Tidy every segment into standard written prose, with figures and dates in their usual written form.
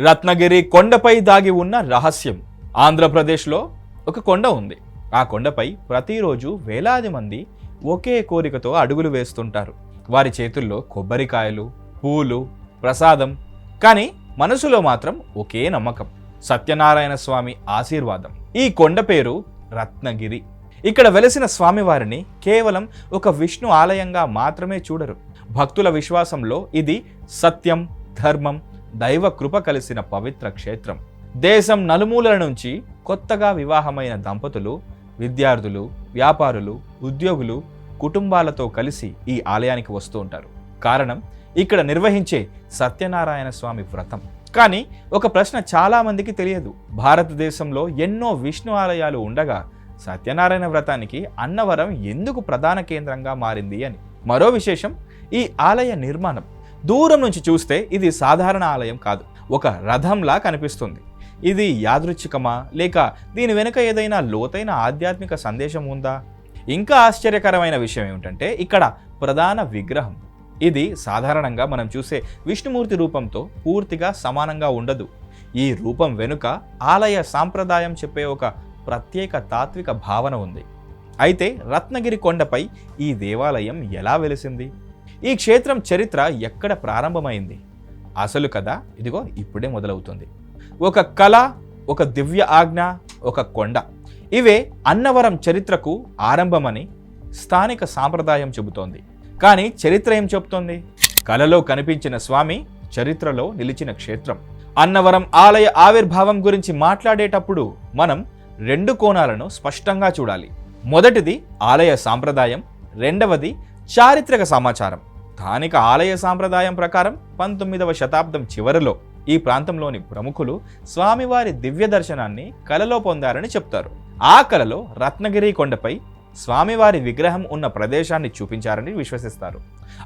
రత్నగిరి కొండపై దాగి ఉన్న రహస్యం. ఆంధ్రప్రదేశ్లో ఒక కొండ ఉంది. ఆ కొండపై ప్రతిరోజు వేలాది మంది ఒకే కోరికతో అడుగులు వేస్తుంటారు. వారి చేతుల్లో కొబ్బరికాయలు, పూలు, ప్రసాదం, కానీ మనసులో మాత్రం ఒకే నమ్మకం: సత్యనారాయణ స్వామి ఆశీర్వాదం. ఈ కొండ పేరు రత్నగిరి. ఇక్కడ వెలసిన స్వామివారిని కేవలం ఒక విష్ణు ఆలయంగా మాత్రమే చూడరు. భక్తుల విశ్వాసంలో ఇది సత్యం, ధర్మం, దైవ కృప కలిసిన పవిత్ర క్షేత్రం. దేశం నలుమూలల నుంచి కొత్తగా వివాహమైన దంపతులు, విద్యార్థులు, వ్యాపారులు, ఉద్యోగులు కుటుంబాలతో కలిసి ఈ ఆలయానికి వస్తూ ఉంటారు. కారణం, ఇక్కడ నిర్వహించే సత్యనారాయణ స్వామి వ్రతం. కానీ ఒక ప్రశ్న చాలా మందికి తెలియదు. భారతదేశంలో ఎన్నో విష్ణు ఆలయాలు ఉండగా సత్యనారాయణ వ్రతానికి అన్నవరం ఎందుకు ప్రధాన కేంద్రంగా మారింది అని. మరో విశేషం, ఈ ఆలయ నిర్మాణం. దూరం నుంచి చూస్తే ఇది సాధారణ ఆలయం కాదు, ఒక రథంలా కనిపిస్తుంది. ఇది యాదృచ్ఛికమా, లేక దీని వెనుక ఏదైనా లోతైన ఆధ్యాత్మిక సందేశం ఉందా? ఇంకా ఆశ్చర్యకరమైన విషయం ఏమిటంటే ఇక్కడ ప్రధాన విగ్రహం. ఇది సాధారణంగా మనం చూసే విష్ణుమూర్తి రూపంతో పూర్తిగా సమానంగా ఉండదు. ఈ రూపం వెనుక ఆలయ సాంప్రదాయం చెప్పే ఒక ప్రత్యేక తాత్విక భావన ఉంది. అయితే రత్నగిరి కొండపై ఈ దేవాలయం ఎలా వెలిసింది? ఈ క్షేత్రం చరిత్ర ఎక్కడ ప్రారంభమైంది? అసలు కథ ఇదిగో ఇప్పుడే మొదలవుతుంది. ఒక కళ, ఒక దివ్య ఆజ్ఞ, ఒక కొండ, ఇవే అన్నవరం చరిత్రకు ఆరంభమని స్థానిక సాంప్రదాయం చెబుతోంది. కానీ చరిత్ర ఏం చెబుతోంది? కళలో కనిపించిన స్వామి చరిత్రలో నిలిచిన క్షేత్రం. అన్నవరం ఆలయ ఆవిర్భావం గురించి మాట్లాడేటప్పుడు మనం రెండు కోణాలను స్పష్టంగా చూడాలి. మొదటిది ఆలయ సాంప్రదాయం, రెండవది చారిత్రక సమాచారం. స్థానిక ఆలయ సాంప్రదాయం ప్రకారం 19వ శతాబ్దం చివరిలో ఈ ప్రాంతంలోని ప్రముఖులు స్వామివారి దివ్య దర్శనాన్ని కలలో పొందారని చెప్తారు. ఆ కలలో రత్నగిరి కొండపై స్వామివారి విగ్రహం ఉన్న ప్రదేశాన్ని చూపించారని విశ్వసిస్తారు.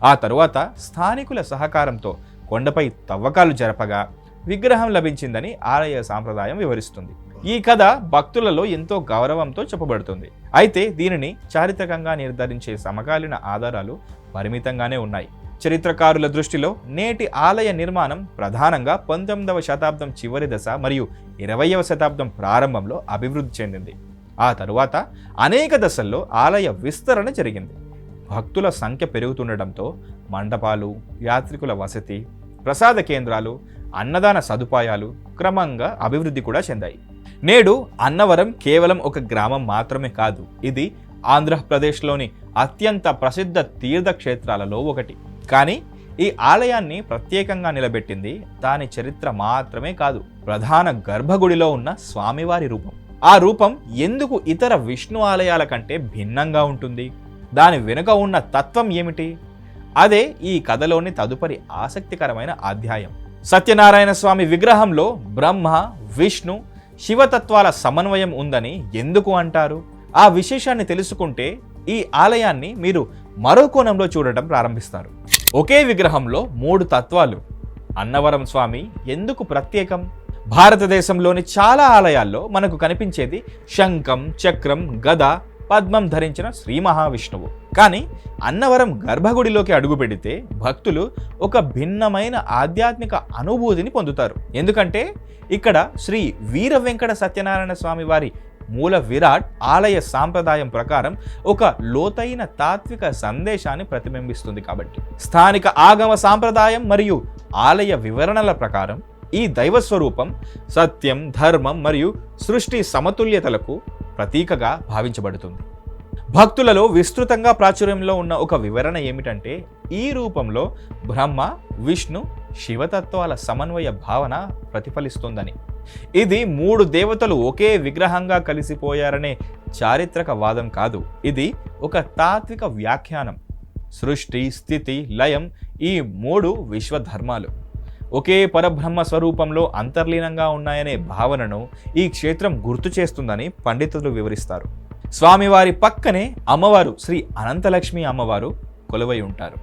ఆ తరువాత స్థానికుల సహకారంతో కొండపై తవ్వకాలు జరపగా విగ్రహం లభించిందని ఆలయ సాంప్రదాయం వివరిస్తుంది. ఈ కథ భక్తులలో ఎంతో గౌరవంతో చెప్పబడుతుంది. అయితే దీనిని చారిత్రకంగా నిర్ధారించే సమకాలీన ఆధారాలు పరిమితంగానే ఉన్నాయి. చరిత్రకారుల దృష్టిలో నేటి ఆలయ నిర్మాణం ప్రధానంగా 19వ శతాబ్దం చివరి దశ మరియు 20వ శతాబ్దం ప్రారంభంలో అభివృద్ధి చెందింది. ఆ తరువాత అనేక దశల్లో ఆలయ విస్తరణ జరిగింది. భక్తుల సంఖ్య పెరుగుతుండటంతో మండపాలు, యాత్రికుల వసతి, ప్రసాద కేంద్రాలు, అన్నదాన సదుపాయాలు క్రమంగా అభివృద్ధి కూడా చెందాయి. నేడు అన్నవరం కేవలం ఒక గ్రామం మాత్రమే కాదు, ఇది ఆంధ్రప్రదేశ్లోని అత్యంత ప్రసిద్ధ తీర్థక్షేత్రాలలో ఒకటి. కానీ ఈ ఆలయాన్ని ప్రత్యేకంగా నిలబెట్టింది దాని చరిత్ర మాత్రమే కాదు, ప్రధాన గర్భగుడిలో ఉన్న స్వామివారి రూపం. ఆ రూపం ఎందుకు ఇతర విష్ణు ఆలయాల కంటే భిన్నంగా ఉంటుంది? దాని వెనుక ఉన్న తత్వం ఏమిటి? అదే ఈ కథలోని తదుపరి ఆసక్తికరమైన అధ్యాయం. సత్యనారాయణ స్వామి విగ్రహంలో బ్రహ్మ, విష్ణు, శివతత్వాల సమన్వయం ఉందని ఎందుకు అంటారు? ఆ విశేషాన్ని తెలుసుకుంటే ఈ ఆలయాన్ని మీరు మరో కోణంలో చూడటం ప్రారంభిస్తారు. ఒకే విగ్రహంలో 3 తత్వాలు. అన్నవరం స్వామి ఎందుకు ప్రత్యేకం? భారతదేశంలోని చాలా ఆలయాల్లో మనకు కనిపించేది శంఖం, చక్రం, గద, పద్మం ధరించిన శ్రీ మహావిష్ణువు. కానీ అన్నవరం గర్భగుడిలోకి అడుగుపెడితే భక్తులు ఒక భిన్నమైన ఆధ్యాత్మిక అనుభూతిని పొందుతారు. ఎందుకంటే ఇక్కడ శ్రీ వీర వెంకట సత్యనారాయణ స్వామి వారి మూల విరాట్ ఆలయ సాంప్రదాయం ప్రకారం ఒక లోతైన తాత్విక సందేశాన్ని ప్రతిబింబిస్తుంది. కాబట్టి స్థానిక ఆగమ సాంప్రదాయం మరియు ఆలయ వివరణల ప్రకారం ఈ దైవస్వరూపం సత్యం, ధర్మం మరియు సృష్టి సమతుల్యతలకు ప్రతీకగా భావించబడుతుంది. భక్తులలో విస్తృతంగా ప్రాచుర్యంలో ఉన్న ఒక వివరణ ఏమిటంటే ఈ రూపంలో బ్రహ్మ, విష్ణు, శివతత్వాల సమన్వయ భావన ప్రతిఫలిస్తుందని. ఇది 3 దేవతలు ఒకే విగ్రహంగా కలిసిపోయారనే చారిత్రక వాదం కాదు, ఇది ఒక తాత్విక వ్యాఖ్యానం. సృష్టి, స్థితి, లయం, ఈ 3 విశ్వధర్మాలు ఒకే పరబ్రహ్మ స్వరూపంలో అంతర్లీనంగా ఉన్నాయనే భావనను ఈ క్షేత్రం గుర్తు చేస్తుందని పండితులు వివరిస్తారు. స్వామివారి పక్కనే అమ్మవారు శ్రీ అనంతలక్ష్మి అమ్మవారు కొలువై ఉంటారు.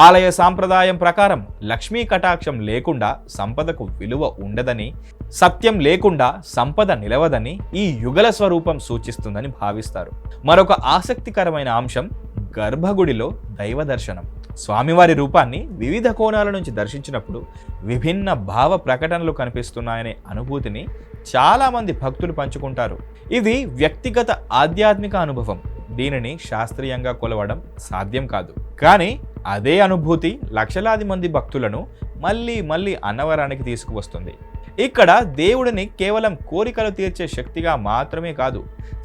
ఆలయ సాంప్రదాయం ప్రకారం లక్ష్మీ కటాక్షం లేకుండా సంపదకు విలువ ఉండదని, సత్యం లేకుండా సంపద నిలవదని ఈ యుగల స్వరూపం సూచిస్తుందని భావిస్తారు. మరొక ఆసక్తికరమైన అంశం గర్భగుడిలో దైవ దర్శనం. స్వామివారి రూపాన్ని వివిధ కోణాల నుంచి దర్శించినప్పుడు విభిన్న భావ ప్రకటనలు కనిపిస్తున్నాయనే అనుభూతిని చాలామంది భక్తులు పంచుకుంటారు. ఇది వ్యక్తిగత ఆధ్యాత్మిక అనుభవం. దీనిని శాస్త్రీయంగా కొలవడం సాధ్యం కాదు. కానీ అదే అనుభూతి లక్షలాది మంది భక్తులను మళ్ళీ మళ్ళీ అన్నవరానికి తీసుకువస్తుంది. ఇక్కడ దేవుడిని కేవలం కోరికలు తీర్చే శక్తిగా మాత్రమే కాదు,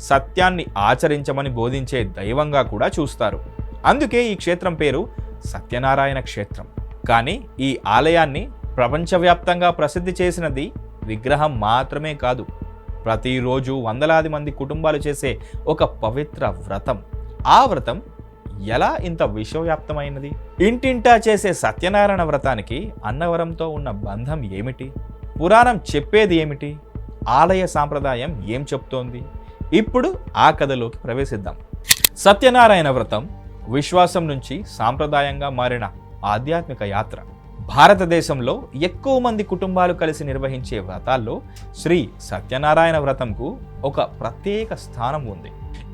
సత్యాన్ని ఆచరించమని బోధించే దైవంగా కూడా చూస్తారు. అందుకే ఈ క్షేత్రం పేరు సత్యనారాయణ క్షేత్రం. కానీ ఈ ఆలయాన్ని ప్రపంచవ్యాప్తంగా ప్రసిద్ధి చేసినది విగ్రహం మాత్రమే కాదు, ప్రతిరోజు వందలాది మంది కుటుంబాలు చేసే ఒక పవిత్ర వ్రతం. ఆ వ్రతం ఎలా ఇంత విశ్వవ్యాప్తమైనది? ఇంటింటా చేసే సత్యనారాయణ వ్రతానికి అన్నవరంతో ఉన్న బంధం ఏమిటి? పురాణం చెప్పేది ఏమిటి? ఆలయ సాంప్రదాయం ఏం చెప్తోంది? ఇప్పుడు ఆ కథలోకి ప్రవేశిద్దాం. సత్యనారాయణ వ్రతం విశ్వాసం నుంచి సాంప్రదాయంగా మారిన ఆధ్యాత్మిక యాత్ర. భారతదేశంలో ఎక్కువ మంది కుటుంబాలు కలిసి నిర్వహించే వ్రతాల్లో శ్రీ సత్యనారాయణ వ్రతంకు ఒక ప్రత్యేక స్థానం ఉంది.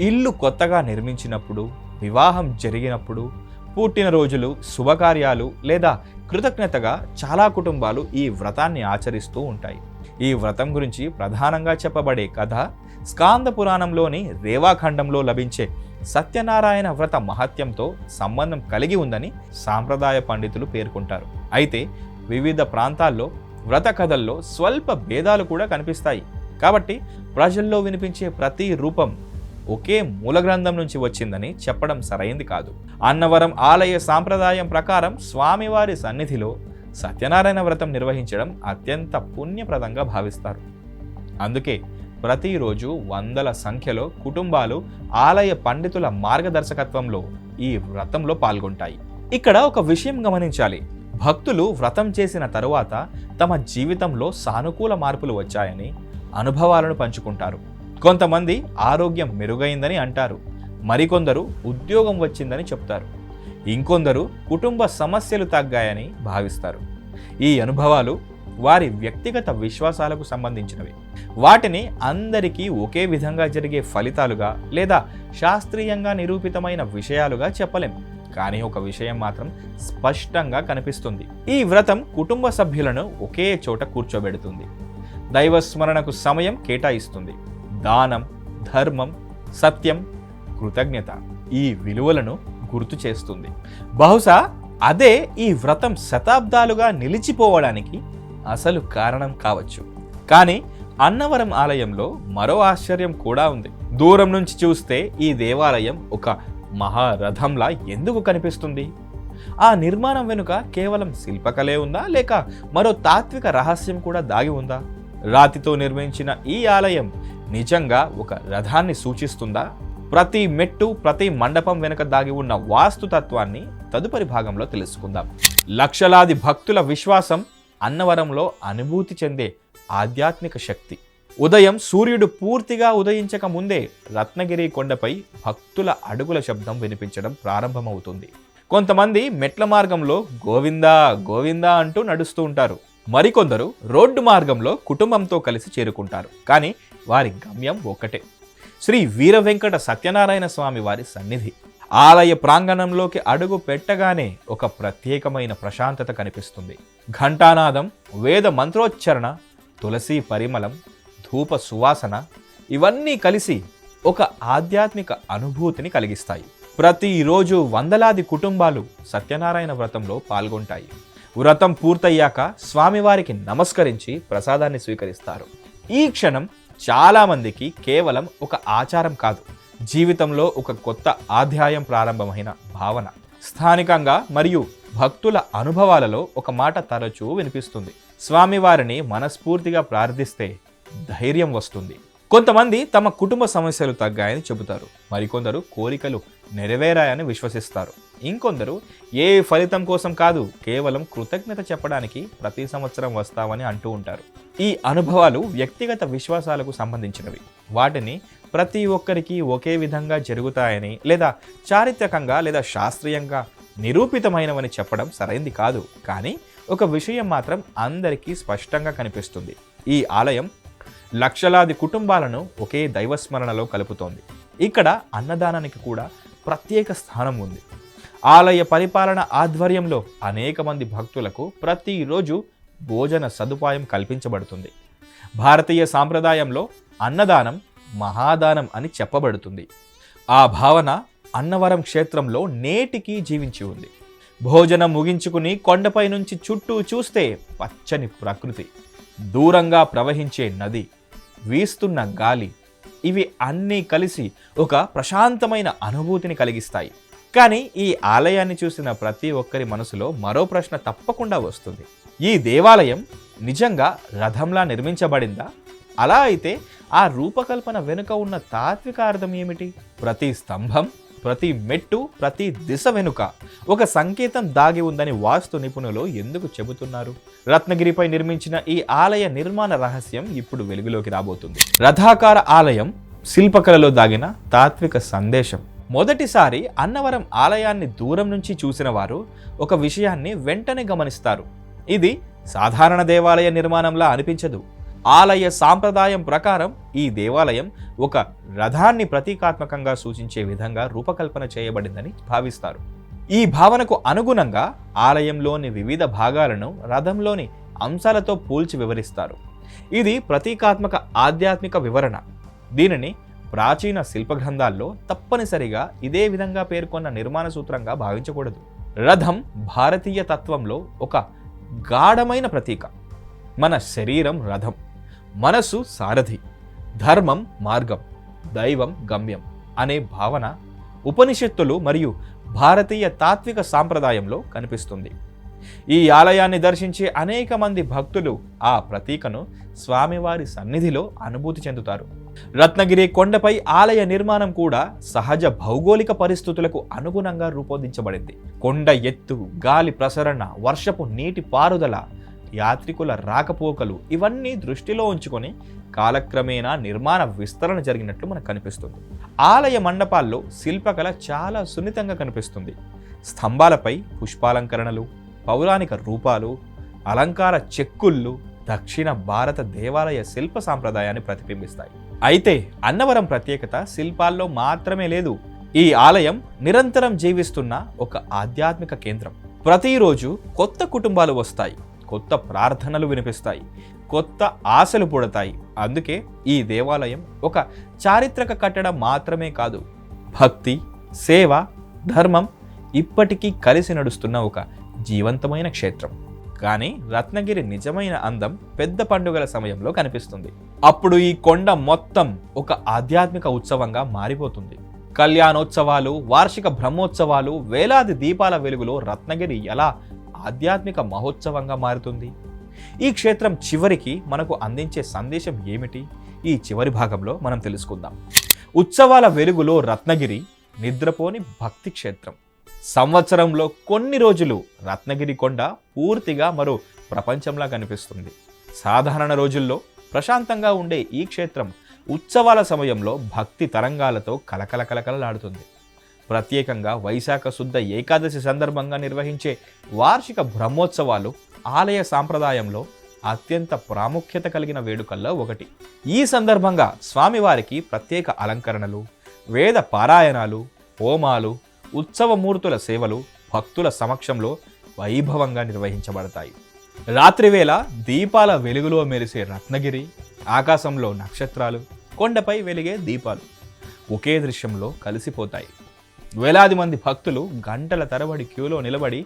ఇల్లు కొత్తగా నిర్మించినప్పుడు, వివాహం జరిగినప్పుడు, పుట్టినరోజులు, శుభకార్యాలు లేదా కృతజ్ఞతగా చాలా కుటుంబాలు ఈ వ్రతాన్ని ఆచరిస్తూ ఉంటాయి. ఈ వ్రతం గురించి ప్రధానంగా చెప్పబడే కథ స్కాంద పురాణంలోని రేవాఖండంలో లభించే సత్యనారాయణ వ్రత మహత్యంతో సంబంధం కలిగి ఉందని సాంప్రదాయ పండితులు పేర్కొంటారు. అయితే వివిధ ప్రాంతాల్లో వ్రత కథల్లో స్వల్ప భేదాలు కూడా కనిపిస్తాయి. కాబట్టి ప్రజల్లో వినిపించే ప్రతి రూపం ఒకే మూల గ్రంథం నుంచి వచ్చిందని చెప్పడం సరైంది కాదు. అన్నవరం ఆలయ సాంప్రదాయం ప్రకారం స్వామివారి సన్నిధిలో సత్యనారాయణ వ్రతం నిర్వహించడం అత్యంత పుణ్యప్రదంగా భావిస్తారు. అందుకే ప్రతిరోజు వందల సంఖ్యలో కుటుంబాలు ఆలయ పండితుల మార్గదర్శకత్వంలో ఈ వ్రతంలో పాల్గొంటాయి. ఇక్కడ ఒక విషయం గమనించాలి. భక్తులు వ్రతం చేసిన తరువాత తమ జీవితంలో సానుకూల మార్పులు వచ్చాయని అనుభవాలను పంచుకుంటారు. కొంతమంది ఆరోగ్యం మెరుగైందని అంటారు, మరికొందరు ఉద్యోగం వచ్చిందని చెప్తారు, ఇంకొందరు కుటుంబ సమస్యలు తగ్గాయని భావిస్తారు. ఈ అనుభవాలు వారి వ్యక్తిగత విశ్వాసాలకు సంబంధించినవి. వాటిని అందరికీ ఒకే విధంగా జరిగే ఫలితాలుగా లేదా శాస్త్రీయంగా నిరూపితమైన విషయాలుగా చెప్పలేం. కానీ ఒక విషయం మాత్రం స్పష్టంగా కనిపిస్తుంది. ఈ వ్రతం కుటుంబ సభ్యులను ఒకే చోట కూర్చోబెడుతుంది, దైవస్మరణకు సమయం కేటాయిస్తుంది, దానం, ధర్మం, సత్యం, కృతజ్ఞత ఈ విలువలను గుర్తు చేస్తుంది. బహుశా అదే ఈ వ్రతం శతాబ్దాలుగా నిలిచిపోవడానికి అసలు కారణం కావచ్చు. కానీ అన్నవరం ఆలయంలో మరో ఆశ్చర్యం కూడా ఉంది. దూరం నుంచి చూస్తే ఈ దేవాలయం ఒక మహారథంలా ఎందుకు కనిపిస్తుంది? ఆ నిర్మాణం వెనుక కేవలం శిల్పకళే ఉందా, లేక మరో తాత్విక రహస్యం కూడా దాగి ఉందా? రాతితో నిర్మించిన ఈ ఆలయం నిజంగా ఒక రథాన్ని సూచిస్తుందా? ప్రతి మెట్టు, ప్రతి మండపం వెనుక దాగి ఉన్న వాస్తుతత్వాన్ని తదుపరి భాగంలో తెలుసుకుందాం. లక్షలాది భక్తుల విశ్వాసం అన్నవరంలో అనుభూతి చెందే ఆధ్యాత్మిక శక్తి. ఉదయం సూర్యుడు పూర్తిగా ఉదయించక ముందే రత్నగిరి కొండపై భక్తుల అడుగుల శబ్దం వినిపించడం ప్రారంభమవుతుంది. కొంతమంది మెట్ల మార్గంలో గోవిందా గోవిందా అంటూ నడుస్తూ ఉంటారు. మరికొందరు రోడ్డు మార్గంలో కుటుంబంతో కలిసి చేరుకుంటారు. కానీ వారి గమ్యం ఒక్కటే, శ్రీ వీర వెంకట సత్యనారాయణ స్వామి వారి సన్నిధి. ఆలయ ప్రాంగణంలోకి అడుగు పెట్టగానే ఒక ప్రత్యేకమైన ప్రశాంతత కనిపిస్తుంది. ఘంటానాదం, వేద మంత్రోచ్చరణ, తులసి పరిమళం, ధూప సువాసన ఇవన్నీ కలిసి ఒక ఆధ్యాత్మిక అనుభూతిని కలిగిస్తాయి. ప్రతిరోజు వందలాది కుటుంబాలు సత్యనారాయణ వ్రతంలో పాల్గొంటాయి. వ్రతం పూర్తయ్యాక స్వామివారికి నమస్కరించి ప్రసాదాన్ని స్వీకరిస్తారు. ఈ క్షణం చాలామందికి కేవలం ఒక ఆచారం కాదు, జీవితంలో ఒక కొత్త అధ్యాయం ప్రారంభమైన భావన. స్థానికంగా మరియు భక్తుల అనుభవాలలో ఒక మాట తరచూ వినిపిస్తుంది: స్వామివారిని మనస్ఫూర్తిగా ప్రార్థిస్తే ధైర్యం వస్తుంది. కొంతమంది తమ కుటుంబ సమస్యలు తగ్గాయని చెబుతారు, మరికొందరు కోరికలు నెరవేరాయని విశ్వసిస్తారు, ఇంకొందరు ఏ ఫలితం కోసం కాదు, కేవలం కృతజ్ఞత చెప్పడానికి ప్రతి సంవత్సరం వస్తామని అంటూ ఉంటారు. ఈ అనుభవాలు వ్యక్తిగత విశ్వాసాలకు సంబంధించినవి. వాటిని ప్రతి ఒక్కరికి ఒకే విధంగా జరుగుతాయని లేదా చారిత్రకంగా లేదా శాస్త్రీయంగా నిరూపితమైనవని చెప్పడం సరైంది కాదు. కానీ ఒక విషయం మాత్రం అందరికీ స్పష్టంగా కనిపిస్తుంది: ఈ ఆలయం లక్షలాది కుటుంబాలను ఒకే దైవస్మరణలో కలుపుతోంది. ఇక్కడ అన్నదానానికి కూడా ప్రత్యేక స్థానం ఉంది. ఆలయ పరిపాలన ఆధ్వర్యంలో అనేక మంది భక్తులకు ప్రతిరోజు భోజన సదుపాయం కల్పించబడుతుంది. భారతీయ సాంప్రదాయంలో అన్నదానం మహాదానం అని చెప్పబడుతుంది. ఆ భావన అన్నవరం క్షేత్రంలో నేటికీ జీవించి ఉంది. భోజనం ముగించుకుని కొండపై నుంచి చుట్టూ చూస్తే పచ్చని ప్రకృతి, దూరంగా ప్రవహించే నది, వీస్తున్న గాలి, ఇవి అన్నీ కలిసి ఒక ప్రశాంతమైన అనుభూతిని కలిగిస్తాయి. కానీ ఈ ఆలయాన్ని చూసిన ప్రతి ఒక్కరి మనసులో మరో ప్రశ్న తప్పకుండా వస్తుంది. ఈ దేవాలయం నిజంగా రథంలా నిర్మించబడిందా? అలా అయితే ఆ రూపకల్పన వెనుక ఉన్న తాత్విక అర్థం ఏమిటి? ప్రతి స్తంభం, ప్రతి మెట్టు, ప్రతి దిశ వెనుక ఒక సంకేతం దాగి ఉందని వాస్తు నిపుణులు ఎందుకు చెబుతున్నారు? రత్నగిరిపై నిర్మించిన ఈ ఆలయ నిర్మాణ రహస్యం ఇప్పుడు వెలుగులోకి రాబోతుంది. రథాకార ఆలయం శిల్పకళలో దాగిన తాత్విక సందేశం. మొదటిసారి అన్నవరం ఆలయాన్ని దూరం నుంచి చూసిన వారు ఒక విషయాన్ని వెంటనే గమనిస్తారు. ఇది సాధారణ దేవాలయ నిర్మాణంలా అనిపించదు. ఆలయ సాంప్రదాయం ప్రకారం ఈ దేవాలయం ఒక రథాన్ని ప్రతీకాత్మకంగా సూచించే విధంగా రూపకల్పన చేయబడిందని భావిస్తారు. ఈ భావనకు అనుగుణంగా ఆలయంలోని వివిధ భాగాలను రథంలోని అంశాలతో పోల్చి వివరిస్తారు. ఇది ప్రతీకాత్మక ఆధ్యాత్మిక వివరణ. దీనిని ప్రాచీన శిల్ప గ్రంథాల్లో తప్పనిసరిగా ఇదే విధంగా పేర్కొన్న నిర్మాణ సూత్రంగా భావించకూడదు. రథం భారతీయ తత్వంలో ఒక గాఢమైన ప్రతీక. మన శరీరం రథం, మనసు సారథి, ధర్మం మార్గం, దైవం గమ్యం అనే భావన ఉపనిషత్తులు మరియు భారతీయ తాత్విక సాంప్రదాయంలో కనిపిస్తుంది. ఈ ఆలయాన్ని దర్శించే అనేక మంది భక్తులు ఆ ప్రతీకను స్వామివారి సన్నిధిలో అనుభూతి చెందుతారు. రత్నగిరి కొండపై ఆలయ నిర్మాణం కూడా సహజ భౌగోళిక పరిస్థితులకు అనుగుణంగా రూపొందించబడింది. కొండ ఎత్తు, గాలి ప్రసరణ, వర్షపు నీటి పారుదల, యాత్రికుల రాకపోకలు ఇవన్నీ దృష్టిలో ఉంచుకొని కాలక్రమేణా నిర్మాణ విస్తరణ జరిగినట్లు మనకు కనిపిస్తుంది. ఆలయ మండపాల్లో శిల్పకళ చాలా సున్నితంగా కనిపిస్తుంది. స్తంభాలపై పుష్పాలంకరణలు, పౌరాణిక రూపాలు, అలంకార చెక్కుళ్ళు దక్షిణ భారత దేవాలయ శిల్ప సాంప్రదాయాన్ని ప్రతిబింబిస్తాయి. అయితే అన్నవరం ప్రత్యేకత శిల్పాల్లో మాత్రమే లేదు. ఈ ఆలయం నిరంతరం జీవిస్తున్న ఒక ఆధ్యాత్మిక కేంద్రం. ప్రతిరోజు కొత్త కుటుంబాలు వస్తాయి, కొత్త ప్రార్థనలు వినిపిస్తాయి, కొత్త ఆశలు పుడతాయి. అందుకే ఈ దేవాలయం ఒక చారిత్రక కట్టడం మాత్రమే కాదు, భక్తి, సేవ, ధర్మం ఇప్పటికీ కలిసి నడుస్తున్న ఒక జీవంతమైన క్షేత్రం. కానీ రత్నగిరి నిజమైన అందం పెద్ద పండుగల సమయంలో కనిపిస్తుంది. అప్పుడు ఈ కొండ మొత్తం ఒక ఆధ్యాత్మిక ఉత్సవంగా మారిపోతుంది. కళ్యాణోత్సవాలు, వార్షిక బ్రహ్మోత్సవాలు, వేలాది దీపాల వెలుగులో రత్నగిరి ఎలా ఆధ్యాత్మిక మహోత్సవంగా మారుతుంది? ఈ క్షేత్రం చివరికి మనకు అందించే సందేశం ఏమిటి? ఈ చివరి భాగంలో మనం తెలుసుకుందాం. ఉత్సవాల వెలుగులో రత్నగిరి నిద్రపోని భక్తి క్షేత్రం. సంవత్సరంలో కొన్ని రోజులు రత్నగిరి కొండ పూర్తిగా మరో ప్రపంచంలా కనిపిస్తుంది. సాధారణ రోజుల్లో ప్రశాంతంగా ఉండే ఈ క్షేత్రం ఉత్సవాల సమయంలో భక్తి తరంగాలతో కలకలలాడుతుంది. ప్రత్యేకంగా వైశాఖ శుద్ధ ఏకాదశి సందర్భంగా నిర్వహించే వార్షిక బ్రహ్మోత్సవాలు ఆలయ సాంప్రదాయంలో అత్యంత ప్రాముఖ్యత కలిగిన వేడుకల్లో ఒకటి. ఈ సందర్భంగా స్వామివారికి ప్రత్యేక అలంకరణలు, వేద పారాయణాలు, హోమాలు, ఉత్సవమూర్తుల సేవలు భక్తుల సమక్షంలో వైభవంగా నిర్వహించబడతాయి. రాత్రివేళ దీపాల వెలుగులో మెరిసే రత్నగిరి, ఆకాశంలో నక్షత్రాలు, కొండపై వెలిగే దీపాలు ఒకే దృశ్యంలో కలిసిపోతాయి. వేలాది మంది భక్తులు గంటల తరబడి క్యూలో నిలబడి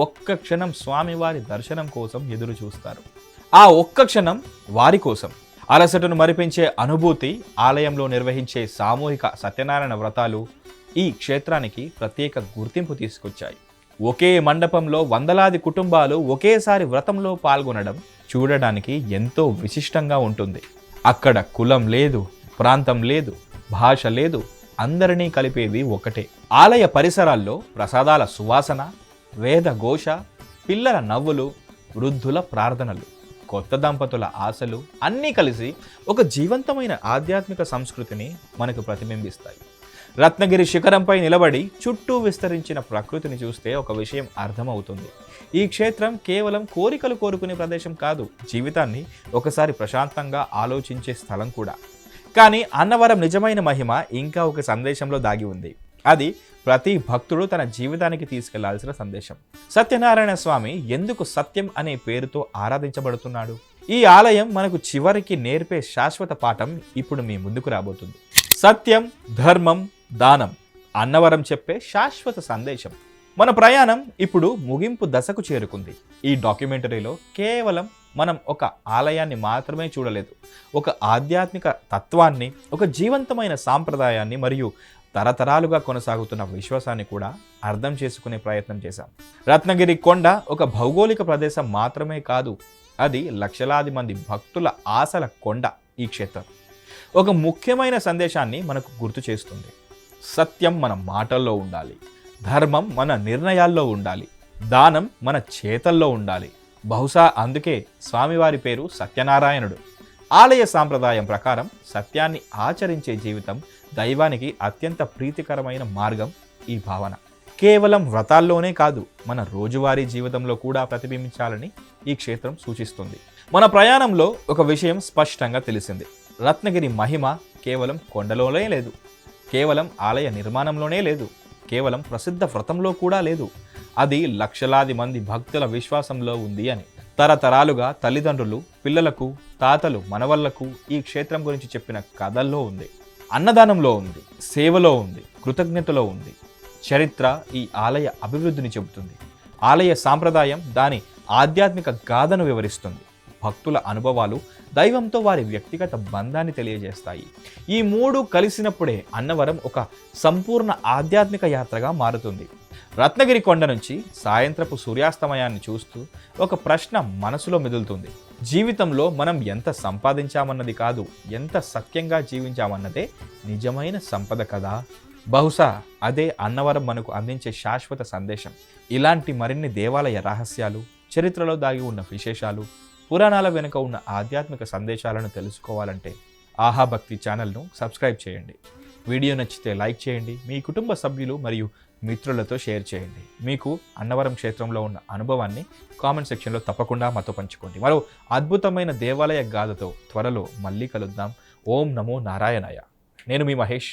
ఒక్క క్షణం స్వామివారి దర్శనం కోసం ఎదురు చూస్తారు. ఆ ఒక్క క్షణం వారి కోసం. అలసటను మరిపించే అనుభూతి ఆలయంలో నిర్వహించే సామూహిక సత్యనారాయణ వ్రతాలు ఈ క్షేత్రానికి ప్రత్యేక గుర్తింపు తీసుకొచ్చాయి. ఒకే మండపంలో వందలాది కుటుంబాలు ఒకేసారి వ్రతంలో పాల్గొనడం చూడడానికి ఎంతో విశిష్టంగా ఉంటుంది. అక్కడ కులం లేదు, ప్రాంతం లేదు, భాష లేదు, అందరినీ కలిపేది ఒకటే. ఆలయ పరిసరాల్లో ప్రసాదాల సువాసన, వేద ఘోష, పిల్లల నవ్వులు, వృద్ధుల ప్రార్థనలు, కొత్త దంపతుల ఆశలు అన్నీ కలిసి ఒక జీవంతమైన ఆధ్యాత్మిక సంస్కృతిని మనకు ప్రతిబింబిస్తాయి. రత్నగిరి శిఖరంపై నిలబడి చుట్టూ విస్తరించిన ప్రకృతిని చూస్తే ఒక విషయం అర్థమవుతుంది. ఈ క్షేత్రం కేవలం కోరికలు కోరుకునే ప్రదేశం కాదు, జీవితాన్ని ఒకసారి ప్రశాంతంగా ఆలోచించే స్థలం కూడా. కానీ అన్నవరం నిజమైన మహిమ ఇంకా ఒక సందేశంలో దాగి ఉంది. అది ప్రతి భక్తుడు తన జీవితానికి తీసుకెళ్లాల్సిన సందేశం. సత్యనారాయణ స్వామి ఎందుకు సత్యం అనే పేరుతో ఆరాధించబడుతున్నాడు? ఈ ఆలయం మనకు చివరికి నేర్పే శాశ్వత పాఠం ఇప్పుడు మీ ముందుకు రాబోతుంది. సత్యం, ధర్మం, దానం, అన్నవరం చెప్పే శాశ్వత సందేశం. మన ప్రయాణం ఇప్పుడు ముగింపు దశకు చేరుకుంది. ఈ డాక్యుమెంటరీలో కేవలం మనం ఒక ఆలయాన్ని మాత్రమే చూడలేదు, ఒక ఆధ్యాత్మిక తత్వాన్ని, ఒక జీవంతమైన సాంప్రదాయాన్ని మరియు తరతరాలుగా కొనసాగుతున్న విశ్వాసాన్ని కూడా అర్థం చేసుకునే ప్రయత్నం చేశాం. రత్నగిరి కొండ ఒక భౌగోళిక ప్రదేశం మాత్రమే కాదు, అది లక్షలాది మంది భక్తుల ఆశల కొండ. ఈ క్షేత్రం ఒక ముఖ్యమైన సందేశాన్ని మనకు గుర్తు చేస్తుంది. సత్యం మన మాటల్లో ఉండాలి, ధర్మం మన నిర్ణయాల్లో ఉండాలి, దానం మన చేతల్లో ఉండాలి. బహుశా అందుకే స్వామివారి పేరు సత్యనారాయణుడు. ఆలయ సాంప్రదాయం ప్రకారం సత్యాన్ని ఆచరించే జీవితం దైవానికి అత్యంత ప్రీతికరమైన మార్గం. ఈ భావన కేవలం వ్రతాల్లోనే కాదు, మన రోజువారీ జీవితంలో కూడా ప్రతిబింబించాలని ఈ క్షేత్రం సూచిస్తుంది. మన ప్రయాణంలో ఒక విషయం స్పష్టంగా తెలిసింది. రత్నగిరి మహిమ కేవలం కొండలోనే లేదు, కేవలం ఆలయ నిర్మాణంలోనే లేదు, కేవలం ప్రసిద్ధ వ్రతంలో కూడా లేదు. అది లక్షలాది మంది భక్తుల విశ్వాసంలో ఉంది అని. తరతరాలుగా తల్లిదండ్రులు పిల్లలకు, తాతలు మనవళ్లకు ఈ క్షేత్రం గురించి చెప్పిన కథల్లో ఉంది, అన్నదానంలో ఉంది, సేవలో ఉంది, కృతజ్ఞతలో ఉంది. చరిత్ర ఈ ఆలయ అభివృద్ధిని చెబుతుంది. ఆలయ సాంప్రదాయం దాని ఆధ్యాత్మిక గాథను వివరిస్తుంది. భక్తుల అనుభవాలు దైవంతో వారి వ్యక్తిగత బంధాన్ని తెలియజేస్తాయి. ఈ మూడు కలిసినప్పుడే అన్నవరం ఒక సంపూర్ణ ఆధ్యాత్మిక యాత్రగా మారుతుంది. రత్నగిరి కొండ నుంచి సాయంత్రపు సూర్యాస్తమయాన్ని చూస్తూ ఒక ప్రశ్న మనసులో మెదులుతుంది. జీవితంలో మనం ఎంత సంపాదించామన్నది కాదు, ఎంత సత్యంగా జీవించామన్నదే నిజమైన సంపద కదా. బహుశా అదే అన్నవరం మనకు అందించే శాశ్వత సందేశం. ఇలాంటి మరిన్ని దేవాలయ రహస్యాలు, చరిత్రలో దాగి ఉన్న విశేషాలు, పురాణాల వెనుక ఉన్న ఆధ్యాత్మిక సందేశాలను తెలుసుకోవాలంటే ఆహా భక్తి ఛానల్ను సబ్స్క్రైబ్ చేయండి. వీడియో నచ్చితే లైక్ చేయండి, మీ కుటుంబ సభ్యులు మరియు మిత్రులతో షేర్ చేయండి. మీకు అన్నవరం క్షేత్రంలో ఉన్న అనుభవాన్ని కామెంట్ సెక్షన్లో తప్పకుండా మాతో పంచుకోండి. మరో అద్భుతమైన దేవాలయ గాథతో త్వరలో మళ్ళీ కలుద్దాం. ఓం నమో నారాయణాయ. నేను మీ మహేష్.